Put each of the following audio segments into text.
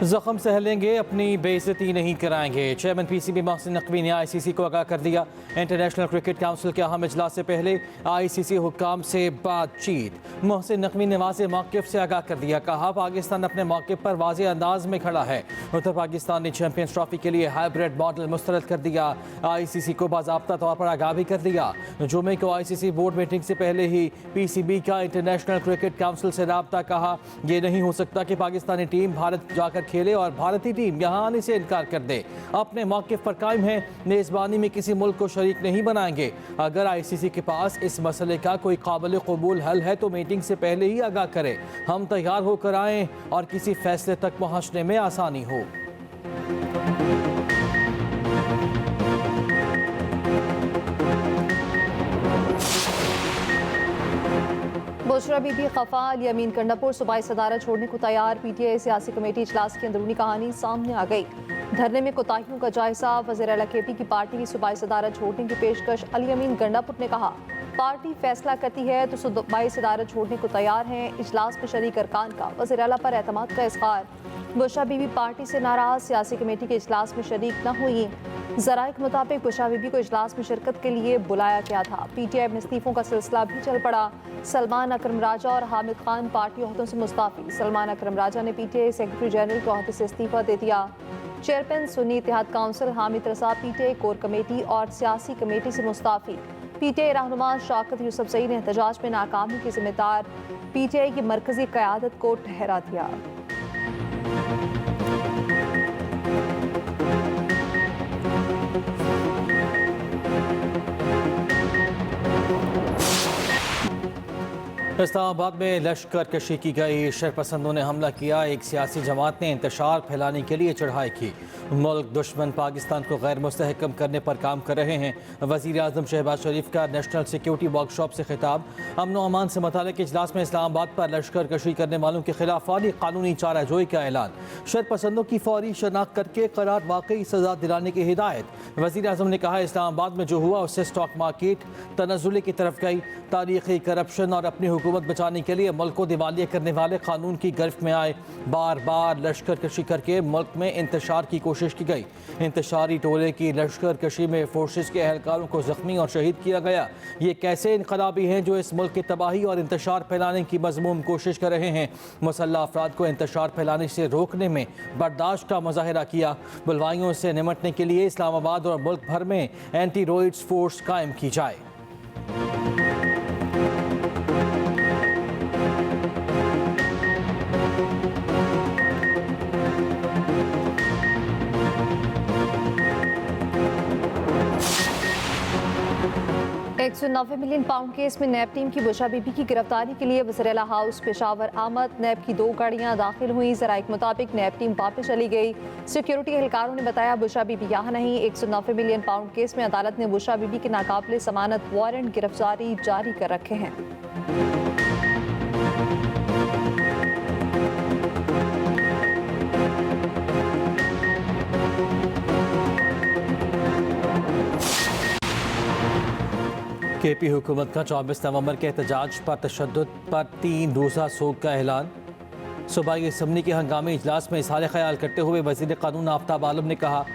जख्म सह लेंगे, अपनी बेइज्जती नहीं कराएंगे। चेयरमैन पीसीबी मोहसिन नकवी ने आईसीसी को आगाह कर दिया। इंटरनेशनल क्रिकेट काउंसिल के अहम इजलास से पहले आईसीसी हुक्काम से बातचीत। मोहसिन नकवी ने वाज़ेह मौक़िफ़ से आगाह कर दिया। कहा, पाकिस्तान अपने मौक़िफ़ पर वाज़ेह अंदाज में खड़ा है। उत्तर पाकिस्तान ने चैंपियंस ट्रॉफी के लिए हाइब्रिड मॉडल मुस्तरद कर दिया। आईसीसी को बाज़ाब्ता तौर पर आगाह भी कर दिया। जुमे को आईसीसी बोर्ड मीटिंग से पहले ही पीसीबी का इंटरनेशनल क्रिकेट काउंसिल से राब्ता। कहा, यह नहीं हो सकता कि पाकिस्तानी टीम भारत जाकर खेले और भारतीय टीम यहाँ आने से इनकार कर दे। अपने मौक़िफ़ पर कायम है, मेज़बानी में किसी मुल्क को शरीक नहीं बनाएंगे। अगर आईसीसी के पास इस मसले का कोई काबिल कबूल हल है तो मीटिंग से पहले ही आगाह करें। हम तैयार होकर आएँ और किसी फैसले तक पहुँचने में आसानी हो। बुशरा बीबी खफा, अली-अमीन गंडापुर सूबाई सदारत छोड़ने को तैयार। पीटीआई सियासी कमेटी इजलास की अंदरूनी कहानी सामने आ गई। धरने में कोताहियों का जायजा। वज़ीर-ए-आला केपी की पार्टी की सूबाई सदारत छोड़ने की पेशकश। अली-अमीन गंडापुर ने कहा, पार्टी फैसला करती है तो सूबाई सदारत छोड़ने को तैयार हैं। इजलास में शरीक अरकान का वज़ीर-ए-आला पर एतमाद का इज़हार। बुशरा बीबी पार्टी से नाराज, सियासी कमेटी के इजलास में शरीक न हुई। ज़राए के मुताबिक बुशरा बीबी को इजलास में शिरकत के लिए बुलाया गया था। पीटीआई में इस्तीफों का सिलसिला भी चल पड़ा। सलमान अकरम राजा और हामिद खान पार्टी ओहदों से मुस्ताफ़ी। सलमान अकरम राजा ने पीटीआई सेक्रेटरी जनरल के ओहदे से इस्तीफा दे दिया। चेयरमैन सुन्नी इत्तेहाद काउंसिल हामिद रजा पीटीआई कोर कमेटी और सियासी कमेटी से मुस्ताफ़ी। पीटीआई रहनुमा शौकत यूसुफजई ने एहतजाज में नाकामी की जिम्मेदार पीटीआई की मरकजी क़यादत को ठहरा दिया। इस्लामाबाद में लश्कर कशी की गई। शरपसंदों ने हमला किया। एक सियासी जमात ने इंतशार फैलाने के लिए चढ़ाई की। मुल्क दुश्मन पाकिस्तान को गैर मुस्तहकम करने पर काम कर रहे हैं। वज़ीर आज़म शहबाज शरीफ का नेशनल सिक्योरिटी वर्कशॉप से खिताब। अमन व अमान से मुताल्लिक़ इजलास में इस्लामाबाद पर लश्कर कशी करने वालों के खिलाफ फौरी कानूनी चाराजोई का ऐलान। शरपसंदों की फौरी शनाख्त करके करार वाकई सजा दिलाने की हिदायत। वज़ीर आज़म ने कहा, इस्लामाबाद में जो हुआ उससे स्टॉक मार्केट तनज़्ज़ुल की तरफ गई। तारीख़ी करप्शन और अपनी हुकूमत बचाने के लिए मुल्क को दिवालिया करने वाले कानून की गिरफ्त में आए। बार बार लश्कर कशी करके मुल्क में इंतशार की कोशिश की गई। इंतशारी टोले की लश्कर कशी में फोर्सेस के एहलकारों को जख्मी और शहीद किया गया। ये कैसे इनकलाबी हैं जो इस मुल्क की तबाही और इंतशार फैलाने की मज़मूम कोशिश कर रहे हैं। मुसल्लह अफराद को इंतशार फैलाने से रोकने में बर्दाश्त का मुजाहिरा किया। बुलवाइयों से निमटने के लिए इस्लामाबाद और मुल्क भर में एंटी रोइड्स फोर्स कायम की जाए। £190 मिलियन केस में नैब टीम की बुशरा बीबी की गिरफ्तारी के लिए वज़ीर-ए-आला हाउस पेशावर आमद। नैब की 2 गाड़ियां दाखिल हुई। ज़राए के मुताबिक नैब टीम वापस चली गई। सिक्योरिटी एहलकारों ने बताया, बुशरा बीबी यहाँ नहीं। £190 मिलियन केस में अदालत ने बुशरा बीबी के नाकाबिले जमानत वारंट गिरफ्तारी जारी कर रखे हैं। केपी हुकूमत का 24 नवंबर के एहतजाज पर तशद्दुद पर 3 रोज़ा सोग का ऐलान। सूबाई असम्बली के हंगामी इजलास में इज़हार ख्याल करते हुए वज़ीर क़ानून आफ्ताब आलम ने कहा,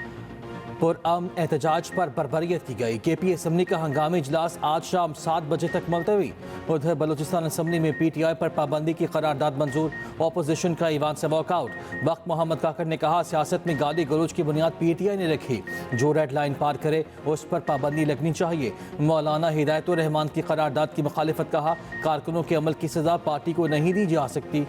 पुरअमन एहतजाज पर बर्बरियत की गई। केपी असम्बली का हंगामी इजलास आज शाम 7 बजे तक मुलतवी। उधर बलूचिस्तान असम्बली में पीटीआई पर पाबंदी की करारदाद मंजूर। अपोजिशन का ईवान से वॉकआउट। वक्त मोहम्मद काकर ने कहा, सियासत में गाली गलोच की बुनियाद पीटीआई ने रखी। जो रेड लाइन पार करे उस पर पाबंदी लगनी चाहिए। मौलाना हिदायतुर रहमान की करारदाद की मुखालिफत। कहा, कारकुनों के अमल की सजा पार्टी को नहीं दी जा सकती।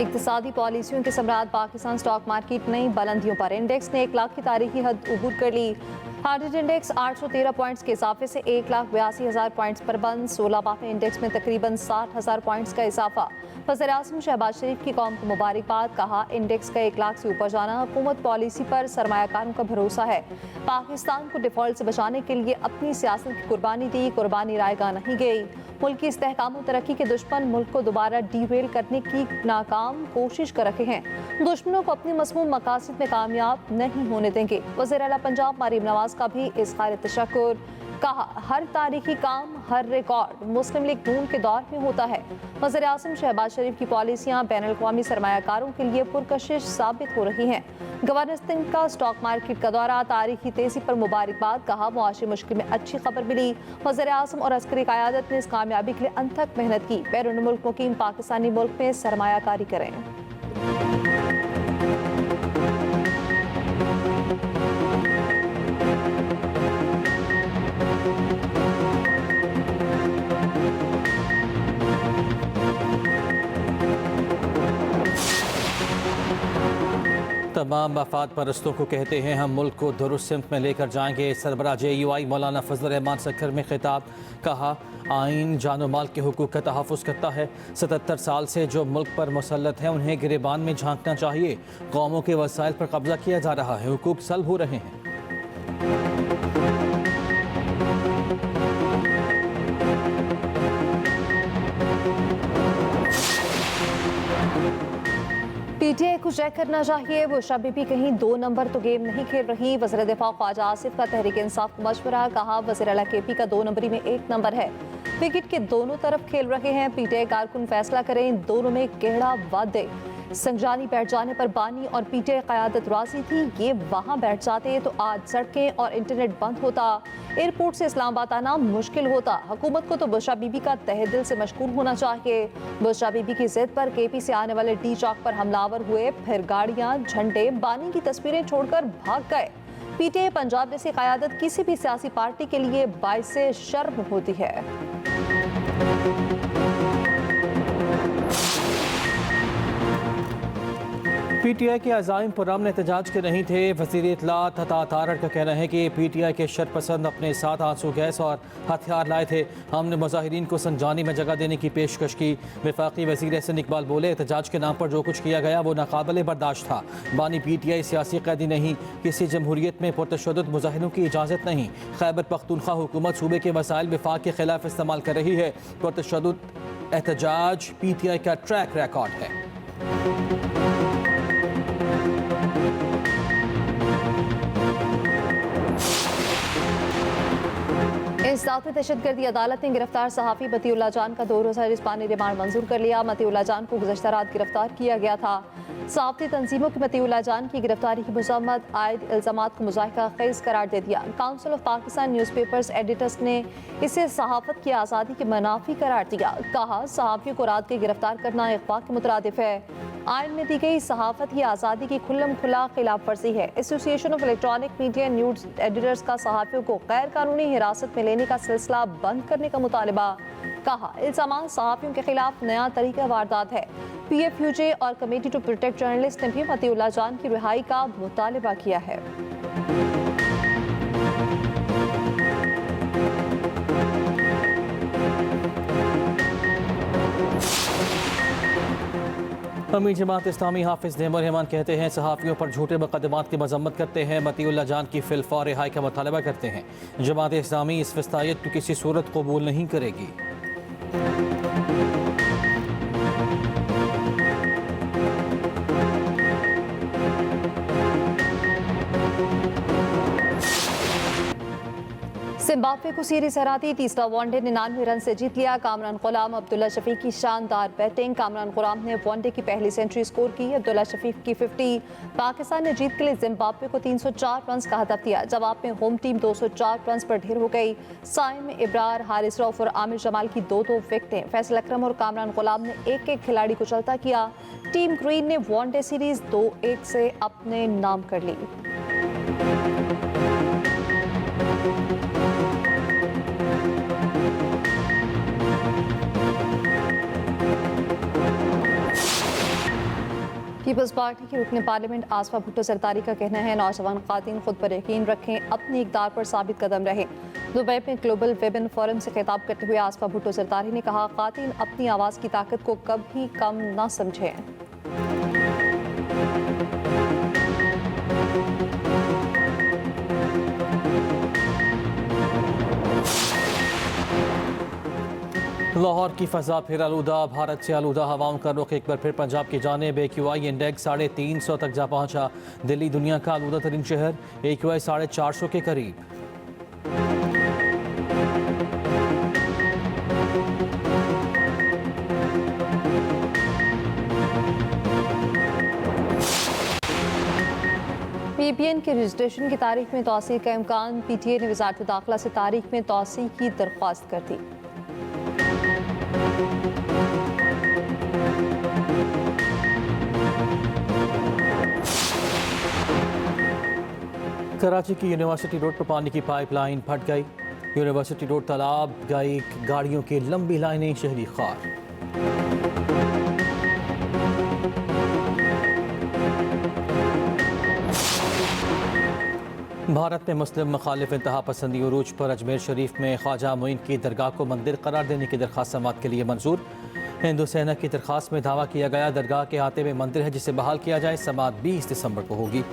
इक़्तिसादी पॉलिसियों के समरात पाकिस्तान स्टॉक मार्केट नई बुलंदियों पर। इंडेक्स ने 1 लाख की तारीखी हद उबूर कर ली। हार्टेड इंडेक्स 813 पॉइंट्स के इजाफे से 1,82,000 पॉइंट्स पर बंद। 16 माह में इंडेक्स में तकरीबन 60,000 पॉइंट्स का इजाफा। वज़ीर-ए-आज़म शहबाज शरीफ की कौम को मुबारकबाद। कहा, इंडेक्स का 1 लाख से ऊपर जाना हुकूमत पॉलिसी पर सरमायाकारों का भरोसा है। पाकिस्तान को डिफॉल्ट से बचाने के लिए अपनी सियासत की कुर्बानी दी। कुर्बानी रायगा नहीं गई। मुल्क की इस्तेहकाम और तरक्की के दुश्मन मुल्क को दोबारा डीरेल करने की नाकाम कोशिश कर रहे हैं। दुश्मनों को अपनी मसमूम मकासद में कामयाब नहीं होने देंगे। वज़ीर-ए-आला पंजाब मरीम नवाज का भी इज़हार तशक्कुर। कहा, हर तारीखी काम, हर रिकॉर्ड मुस्लिम लीग नून के दौर में होता है। वज़ीर आज़म शहबाज शरीफ की पॉलिसियां बैनुल-अक़वामी सरमायाकारों के लिए पुरकशिश साबित हो रही हैं। गवर्नर सिंध का स्टॉक मार्केट का दौरा, तारीखी तेजी पर मुबारकबाद। कहा, मुआशी मुश्किल में अच्छी खबर मिली। वज़ीर आज़म और अस्करी क़यादत ने इस कामयाबी के लिए अनथक मेहनत की। बैरून मुल्क मुकीम पाकिस्तानी मुल्क में सरमायाकारी करें। तमाम मफाद परस्तों को कहते हैं हम मुल्क को दुरुस्त सिमत में लेकर जाएंगे। सरबराह JUI मौलाना फजल रहमान सक्कर में खिताब। कहा, आइन जान माल के हुकूक का तहफ़्फ़ुज़ करता है। 77 साल से जो मुल्क पर मुसल्लत हैं उन्हें गिरेबान में झांकना चाहिए। कौमों के वसाइल पर कब्जा किया जा रहा है, हुकूक सल्ब हो रहे हैं। PTI को चेक करना चाहिए, बुशरा बीबी कहीं 2 नंबर तो गेम नहीं खेल रही। वज़ीर दिफा ख्वाजा आसिफ का तहरीक इंसाफ को मशवरा। कहा, वज़ीर आला KP का 2 नंबरी में 1 नंबर है। विकेट के दोनों तरफ खेल रहे हैं। PTI कारकुन फैसला करें इन दोनों में केड़ा वादे। संजानी बैठ जाने पर बानी और PTI क़यादत राजी थी। ये वहाँ बैठ जाते तो आज सड़कें और इंटरनेट बंद होता, एयरपोर्ट से इस्लामाबाद आना मुश्किल होता। हुकूमत को तो बुशरा बीबी का तहे दिल से मशकूर होना चाहिए। बुशरा बीबी की जिद पर KP से आने वाले D चौक पर हमलावर हुए, फिर गाड़ियाँ, झंडे, बानी की तस्वीरें छोड़कर भाग गए। PTI पंजाब जैसी क़यादत किसी भी सियासी पार्टी के लिए बाइसे शर्म होती है। PTI के अज़ाइम पुरअमन एहतजाज के नहीं थे। वज़ीर इत्तलात अता तारड़ का कहना है कि PTI के शरपसंद अपने साथ आंसू गैस और हथियार लाए थे। हमने मुजाहिरीन को संजानी में जगह देने की पेशकश की। वफाकी वज़ीर एहसन इकबाल बोले, एहतजाज के नाम पर जो कुछ किया गया वो नाकाबिले बर्दाश्त था। बानी PTI सियासी कैदी नहीं, किसी जमहूरियत में पुरतशद्दुद मुजाहिरों की इजाज़त नहीं। खैबर पख्तूनख्वा हुकूमत सूबे के वसाइल वफाक के खिलाफ इस्तेमाल कर रही है। पुरतशद्दुद एहतजाज PTI का ट्रैक रिकॉर्ड है। इंसाफ़ी दहशतगर्दी अदालत ने गिरफ्तार सहाफ़ी मतीउल्लाह जान का 2 रोज़ा जिस्मानी रिमांड मंजूर कर लिया। मतीउल्लाह जान को गुज़श्ता रात गिरफ्तार किया गया था। सहाफ़ती तंजीमों की मतीउल्लाह जान की गिरफ्तारी की मज़म्मत आयद इल्ज़ामात को मुज़ाहिका ख़ेज़ करार दे दिया। Council of Pakistan newspapers editors ने इसे सहाफ़त की आज़ादी के मनाफी करार दिया। कहा, सहाफ़ियों को रात के गिरफ्तार करना इग़वा के मुतरादिफ है। आइन में दी गई सहाफ़त की आज़ादी की खुल्लम खुला खिलाफ वर्जी है। Association of electronic media news editors का सहाफ़ियों को गैर कानूनी हिरासत में लेने का सिलसिला बंद करने का मुतालबा। कहा, इल्ज़ामात सहाफ़ियों के खिलाफ नया तरीका वारदात है। PFUJ और कमेटी टू प्रोटेक्ट जर्नलिस्ट ने भी मतीउल्लाह जान की रिहाई का मुतालबा किया है। अमीर जमात इस्लामी हाफिज नेमर रहमान कहते हैं, सहाफ़ियों पर झूठे मुकदमात की मजम्मत करते हैं। मतीउल्लाह जान की फिलफौर रिहाई का मुतालबा करते हैं। जमात इस्लामी इस वस्तायत की किसी सूरत कबूल नहीं करेगी। जिम्बाब्वे को सीरीज हराती, तीसरा वनडे 99 रन से जीत लिया। कामरान गुलाम, अब्दुल्ला शफीक की शानदार बैटिंग। कामरान गुलाम ने वनडे की पहली सेंचुरी स्कोर की, अब्दुल्ला शफीक की 50। पाकिस्तान ने जीत के लिए जिम्बाब्वे को 304 रन का हदफ दिया। जवाब में होम टीम 204 रन पर ढेर हो गई। साइम इब्रार, हारिस रऊफ और आमिर जमाल की 2-2 विकेटें। फैसल अकरम और कामरान गुलाम ने एक-एक खिलाड़ी को चलता किया। टीम ग्रीन ने वनडे सीरीज 2-1 से अपने नाम कर ली। पीपल्स पार्टी की रुकने पार्लियामेंट आसफा भुट्टो सरदारी का कहना है, नौजवान खातिन खुद पर यकीन रखें, अपनी इक़दार पर साबित कदम रहें। दुबई में ग्लोबल वेबन फोरम से खिताब करते हुए आसफा भुट्टो सरदारी ने कहा, खातिन अपनी आवाज़ की ताकत को कभी कम न समझें। लाहौर की फ़ज़ा फिर आलूदा, भारत से आलूदा हवाओं का रुख एक बार फिर पंजाब की जानिब। AQI इंडेक्स 350 तक जा पहुंचा। दिल्ली दुनिया का आलूदा तरीन शहर, AQI 450 के करीब। VPN के रजिस्ट्रेशन की तारीख में तोसी का इम्कान। PTA ने वजारत दाखिला से तारीख में तोसी की दरख्वास्त कर दी। कराची की यूनिवर्सिटी रोड पर पानी की पाइपलाइन फट गई। यूनिवर्सिटी रोड तालाब गई, गाड़ियों की लंबी लाइनें, शहरी खार। भारत में मुस्लिम मुखालिफ इंतहा पसंदी उरूज पर अजमेर शरीफ में ख्वाजा मोइन की दरगाह को मंदिर करार देने की दरख्वास्त समाअत के लिए मंजूर। हिंदू सेना की दरख्वास्त में दावा किया गया दरगाह के आते में मंदिर है जिसे बहाल किया जाए। समाअत 20 दिसंबर को होगी।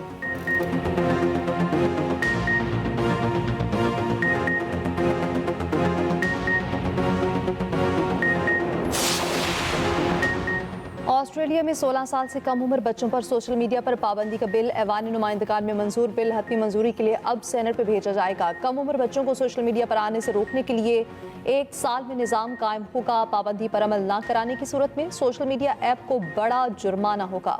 ऑस्ट्रेलिया में 16 साल से कम उम्र बच्चों पर सोशल मीडिया पर पाबंदी का बिल ऐवान नुमाइंदगान में मंजूर। बिल हतमी मंजूरी के लिए अब सेनेट पर भेजा जाएगा। कम उम्र बच्चों को सोशल मीडिया पर आने से रोकने के लिए 1 साल में निज़ाम कायम होगा। पाबंदी पर अमल न कराने की सूरत में सोशल मीडिया ऐप को बड़ा जुर्माना होगा।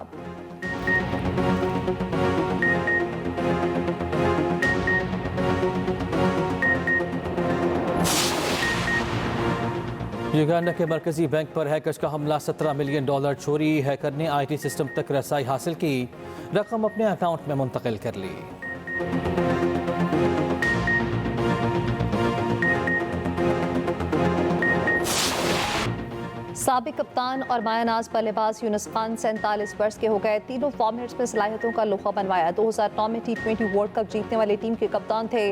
युगांडा के मरकजी बैंक पर हैकर्स का हमला, $17 मिलियन चोरी। हैकर ने IT सिस्टम तक रसाई हासिल की, रकम अपने अकाउंट में मुंतकिल कर ली। साबिक कप्तान और मायानाज बल्लेबाज यूनुस खान 47 वर्ष के हो गए। तीनों फॉर्मेट्स में सलाहियतों का लोहा बनवाया। 2009 में T20 वर्ल्ड कप जीतने वाली टीम के कप्तान थे।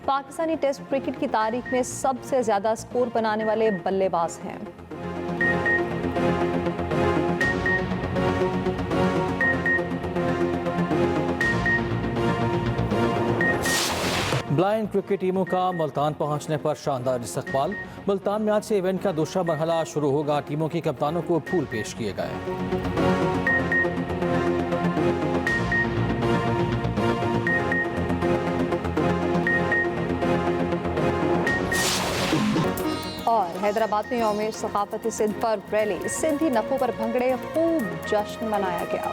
पाकिस्तानी टेस्ट क्रिकेट की तारीख में सबसे ज्यादा स्कोर बनाने वाले बल्लेबाज हैं। ब्लाइंड क्रिकेट टीमों का मुल्तान पहुंचने पर शानदार इस्तकबाल। मुल्तान में आज से इवेंट का दूसरा मरहला शुरू होगा। टीमों के कप्तानों को फूल पेश किए गए। और हैदराबाद में यौम सकाफत सिंध पर रैली, सिंधी नफों पर भंगड़े, खूब जश्न मनाया गया।